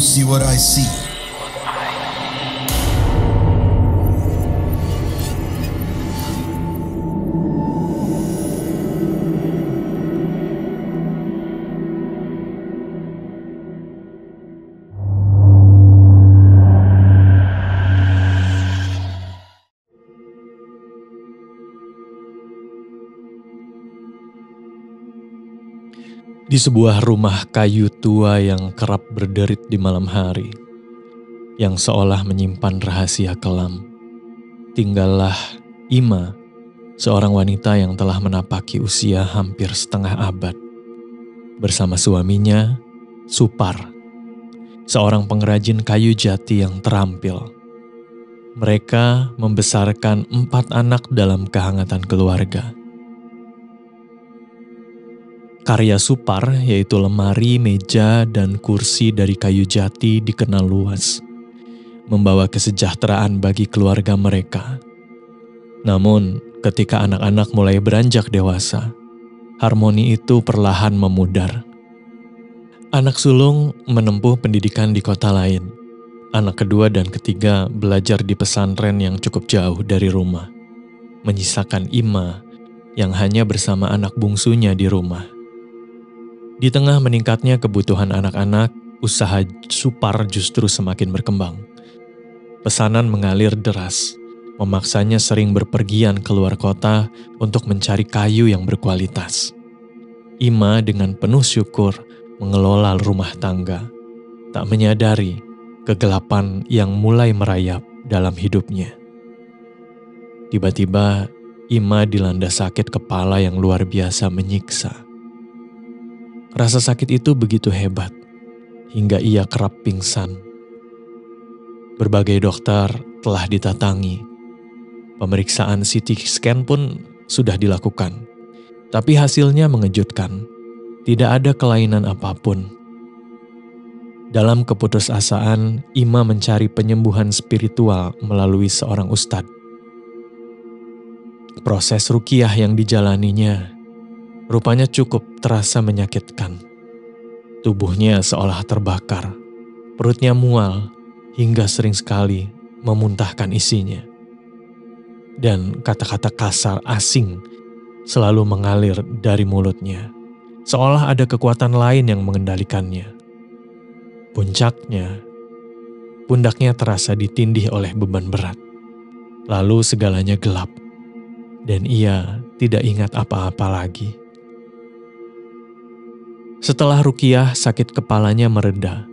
see what I see? Di sebuah rumah kayu tua yang kerap berderit di malam hari, yang seolah menyimpan rahasia kelam, tinggallah Ima, seorang wanita yang telah menapaki usia hampir setengah abad, bersama suaminya, Supar, seorang pengrajin kayu jati yang terampil. Mereka membesarkan 4 anak dalam kehangatan keluarga. Karya Supar, yaitu lemari, meja, dan kursi dari kayu jati dikenal luas, membawa kesejahteraan bagi keluarga mereka. Namun, ketika anak-anak mulai beranjak dewasa, harmoni itu perlahan memudar. Anak sulung menempuh pendidikan di kota lain. Anak kedua dan ketiga belajar di pesantren yang cukup jauh dari rumah, menyisakan Ima yang hanya bersama anak bungsunya di rumah. Di tengah meningkatnya kebutuhan anak-anak, usaha Supar justru semakin berkembang. Pesanan mengalir deras, memaksanya sering berpergian keluar kota untuk mencari kayu yang berkualitas. Ima dengan penuh syukur mengelola rumah tangga, tak menyadari kegelapan yang mulai merayap dalam hidupnya. Tiba-tiba, Ima dilanda sakit kepala yang luar biasa menyiksa. Rasa sakit itu begitu hebat, hingga ia kerap pingsan. Berbagai dokter telah ditatangi. Pemeriksaan CT scan pun sudah dilakukan. Tapi hasilnya mengejutkan. Tidak ada kelainan apapun. Dalam keputusasaan, Ima mencari penyembuhan spiritual melalui seorang ustadz. Proses ruqyah yang dijalaninya rupanya cukup terasa menyakitkan. Tubuhnya seolah terbakar, perutnya mual, hingga sering sekali memuntahkan isinya. Dan kata-kata kasar asing selalu mengalir dari mulutnya, seolah ada kekuatan lain yang mengendalikannya. Puncaknya, pundaknya terasa ditindih oleh beban berat. Lalu segalanya gelap, dan ia tidak ingat apa-apa lagi. Setelah ruqyah, sakit kepalanya mereda.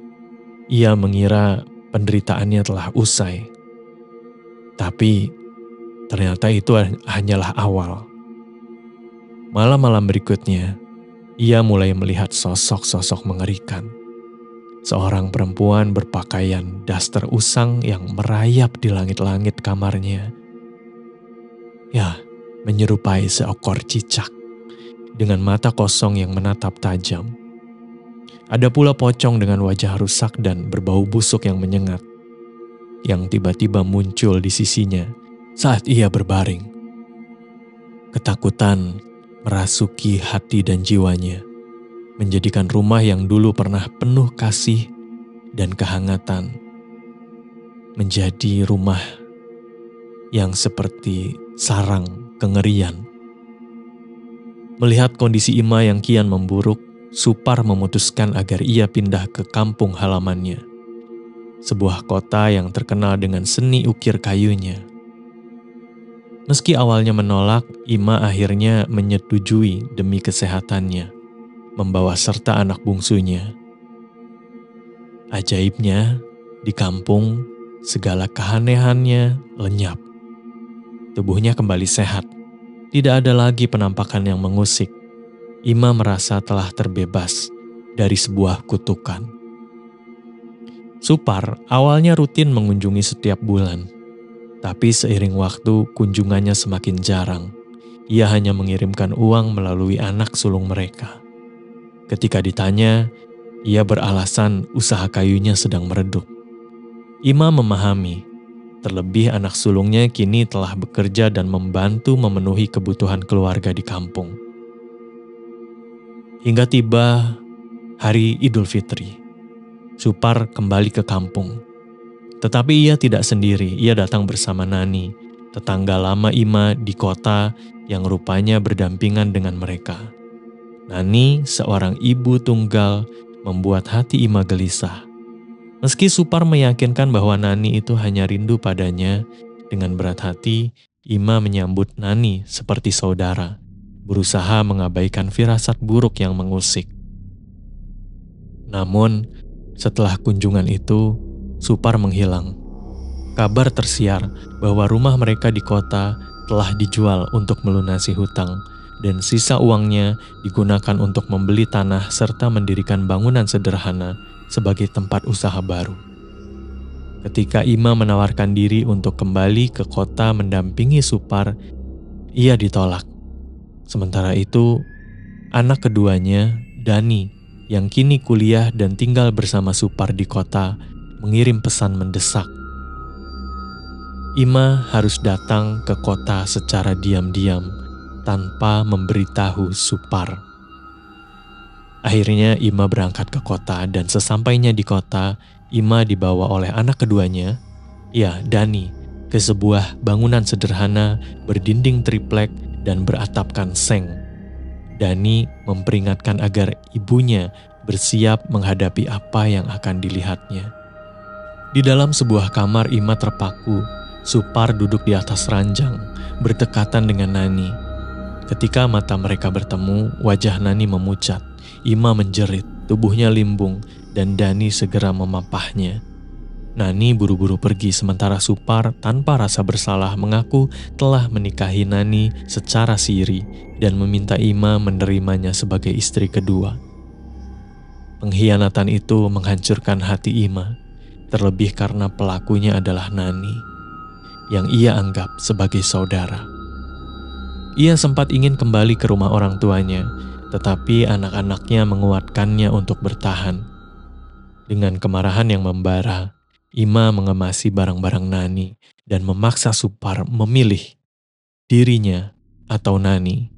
Ia mengira penderitaannya telah usai. Tapi ternyata itu hanyalah awal. Malam-malam berikutnya, ia mulai melihat sosok-sosok mengerikan. Seorang perempuan berpakaian daster usang yang merayap di langit-langit kamarnya. Ya, menyerupai seekor cicak dengan mata kosong yang menatap tajam. Ada pula pocong dengan wajah rusak dan berbau busuk yang menyengat, yang tiba-tiba muncul di sisinya saat ia berbaring. Ketakutan merasuki hati dan jiwanya, menjadikan rumah yang dulu pernah penuh kasih dan kehangatan menjadi rumah yang seperti sarang kengerian. Melihat kondisi Ima yang kian memburuk, Supar memutuskan agar ia pindah ke kampung halamannya, sebuah kota yang terkenal dengan seni ukir kayunya. Meski awalnya menolak, Ima akhirnya menyetujui demi kesehatannya, membawa serta anak bungsunya. Ajaibnya, di kampung segala keanehannya lenyap. Tubuhnya kembali sehat. Tidak ada lagi penampakan yang mengusik. Ima merasa telah terbebas dari sebuah kutukan. Supar awalnya rutin mengunjungi setiap bulan. Tapi seiring waktu kunjungannya semakin jarang. Ia hanya mengirimkan uang melalui anak sulung mereka. Ketika ditanya, ia beralasan usaha kayunya sedang meredup. Ima memahami, terlebih anak sulungnya kini telah bekerja dan membantu memenuhi kebutuhan keluarga di kampung. Hingga tiba hari Idul Fitri. Supar kembali ke kampung. Tetapi ia tidak sendiri, ia datang bersama Nani, tetangga lama Ima di kota yang rupanya berdampingan dengan mereka. Nani, seorang ibu tunggal, membuat hati Ima gelisah. Meski Supar meyakinkan bahwa Nani itu hanya rindu padanya, dengan berat hati, Ima menyambut Nani seperti saudara, berusaha mengabaikan firasat buruk yang mengusik. Namun, setelah kunjungan itu, Supar menghilang. Kabar tersiar bahwa rumah mereka di kota telah dijual untuk melunasi hutang, dan sisa uangnya digunakan untuk membeli tanah serta mendirikan bangunan sederhana sebagai tempat usaha baru. Ketika Ima menawarkan diri untuk kembali ke kota mendampingi Supar, ia ditolak. Sementara itu, anak keduanya, Dani, yang kini kuliah dan tinggal bersama Supar di kota, mengirim pesan mendesak. Ima harus datang ke kota secara diam-diam tanpa memberitahu Supar. Akhirnya Ima berangkat ke kota dan sesampainya di kota, Ima dibawa oleh anak keduanya, ya Dani, ke sebuah bangunan sederhana berdinding triplek dan beratapkan seng. Dani memperingatkan agar ibunya bersiap menghadapi apa yang akan dilihatnya. Di dalam sebuah kamar Ima terpaku, Supar duduk di atas ranjang, berdekatan dengan Nani. Ketika mata mereka bertemu, wajah Nani memucat. Ima menjerit, tubuhnya limbung, dan Dani segera memapahnya. Nani buru-buru pergi sementara Supar tanpa rasa bersalah mengaku telah menikahi Nani secara siri dan meminta Ima menerimanya sebagai istri kedua. Pengkhianatan itu menghancurkan hati Ima, terlebih karena pelakunya adalah Nani, yang ia anggap sebagai saudara. Ia sempat ingin kembali ke rumah orang tuanya, tetapi anak-anaknya menguatkannya untuk bertahan. Dengan kemarahan yang membara, Ima mengemasi barang-barang Nani dan memaksa Supar memilih dirinya atau Nani.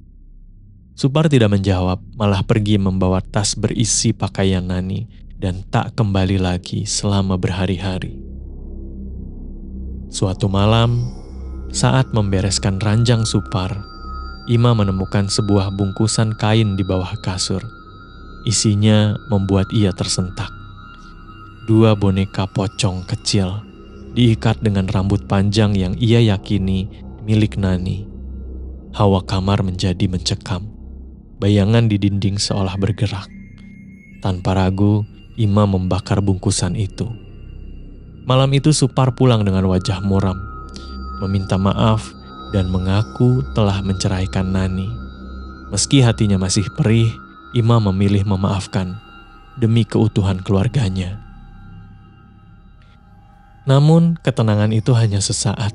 Supar tidak menjawab, malah pergi membawa tas berisi pakaian Nani dan tak kembali lagi selama berhari-hari. Suatu malam, saat membereskan ranjang Supar, Ima menemukan sebuah bungkusan kain di bawah kasur. Isinya membuat ia tersentak. 2 boneka pocong kecil diikat dengan rambut panjang yang ia yakini milik Nani. Hawa kamar menjadi mencekam. Bayangan di dinding seolah bergerak. Tanpa ragu, Ima membakar bungkusan itu. Malam itu Supar pulang dengan wajah muram, meminta maaf dan mengaku telah menceraikan Nani. Meski hatinya masih perih, Ima memilih memaafkan demi keutuhan keluarganya. Namun ketenangan itu hanya sesaat.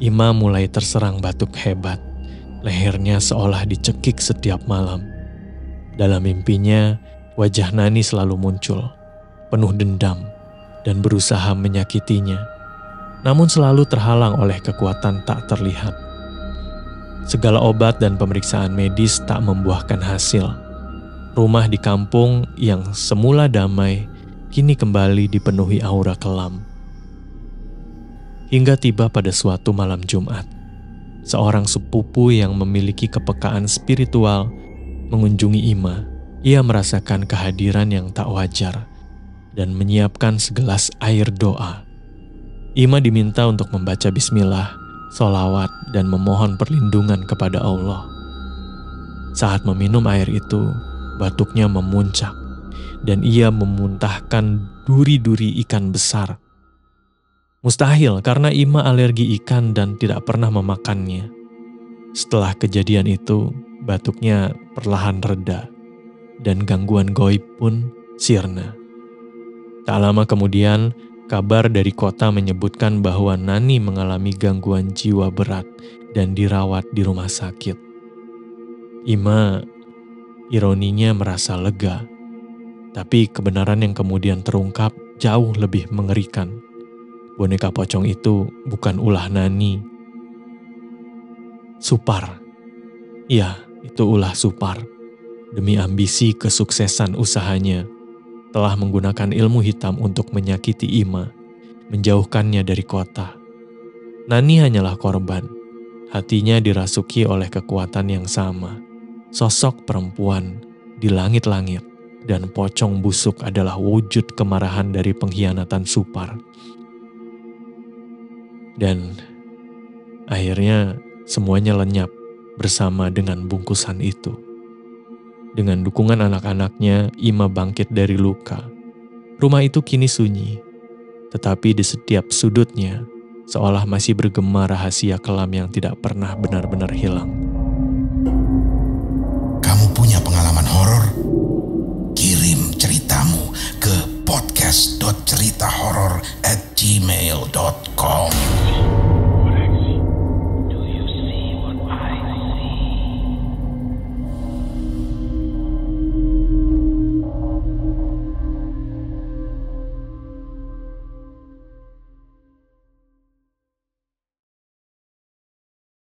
Ima mulai terserang batuk hebat. Lehernya seolah dicekik setiap malam. Dalam mimpinya, wajah Nani selalu muncul, penuh dendam dan berusaha menyakitinya. Namun selalu terhalang oleh kekuatan tak terlihat. Segala obat dan pemeriksaan medis tak membuahkan hasil. Rumah di kampung yang semula damai, kini kembali dipenuhi aura kelam. Hingga tiba pada suatu malam Jumat, seorang sepupu yang memiliki kepekaan spiritual mengunjungi Ima. Ia merasakan kehadiran yang tak wajar dan menyiapkan segelas air doa. Ima diminta untuk membaca bismillah, sholawat, dan memohon perlindungan kepada Allah. Saat meminum air itu, batuknya memuncak, dan ia memuntahkan duri-duri ikan besar. Mustahil karena Ima alergi ikan dan tidak pernah memakannya. Setelah kejadian itu, batuknya perlahan reda, dan gangguan gaib pun sirna. Tak lama kemudian, kabar dari kota menyebutkan bahwa Nani mengalami gangguan jiwa berat dan dirawat di rumah sakit. Ima, ironinya merasa lega, tapi kebenaran yang kemudian terungkap jauh lebih mengerikan. Boneka pocong itu bukan ulah Nani. Supar. Ya, itu ulah Supar. Demi ambisi kesuksesan usahanya, telah menggunakan ilmu hitam untuk menyakiti Ima, menjauhkannya dari kota. Nani hanyalah korban. Hatinya dirasuki oleh kekuatan yang sama. Sosok perempuan di langit-langit dan pocong busuk adalah wujud kemarahan dari pengkhianatan Supar. Dan akhirnya semuanya lenyap bersama dengan bungkusan itu. Dengan dukungan anak-anaknya, Ima bangkit dari luka. Rumah itu kini sunyi, tetapi di setiap sudutnya, seolah masih bergema rahasia kelam yang tidak pernah benar-benar hilang. Kamu punya pengalaman horor? Kirim ceritamu ke podcast.ceritahoror@gmail.com.